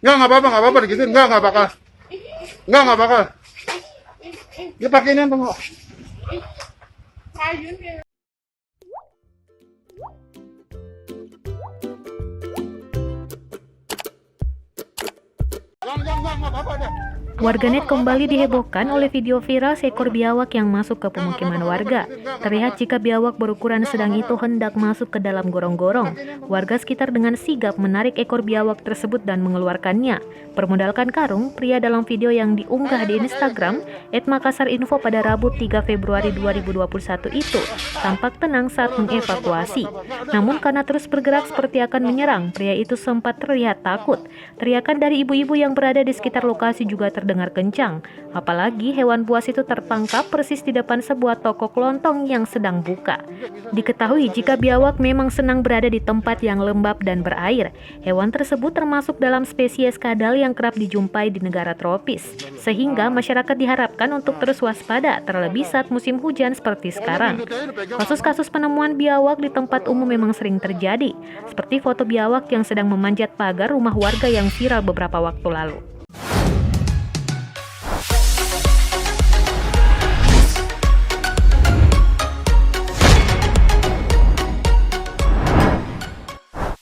Nggak apa-apa digituin, nggak bakal, nggak bakal. Dia pakai ini tunggu. Nggak apa-apa deh. Warganet kembali dihebohkan oleh video viral seekor biawak yang masuk ke pemukiman warga. Terlihat jika biawak berukuran sedang itu hendak masuk ke dalam gorong-gorong. Warga sekitar dengan sigap menarik ekor biawak tersebut dan mengeluarkannya. Bermodalkan karung, pria dalam video yang diunggah di Instagram @makassarinfo pada Rabu 3 Februari 2021 itu tampak tenang saat mengevakuasi. Namun karena terus bergerak seperti akan menyerang, pria itu sempat terlihat takut. Teriakan dari ibu-ibu yang berada di sekitar lokasi juga terdengar kencang. Apalagi hewan buas itu tertangkap persis di depan sebuah toko kelontong yang sedang buka. Diketahui jika biawak memang senang berada di tempat yang lembab dan berair. Hewan tersebut termasuk dalam spesies kadal yang kerap dijumpai di negara tropis. Sehingga masyarakat diharapkan untuk terus waspada, terlebih saat musim hujan seperti sekarang. Kasus-kasus penemuan biawak di tempat umum memang sering terjadi, seperti foto biawak yang sedang memanjat pagar rumah warga yang viral beberapa waktu lalu.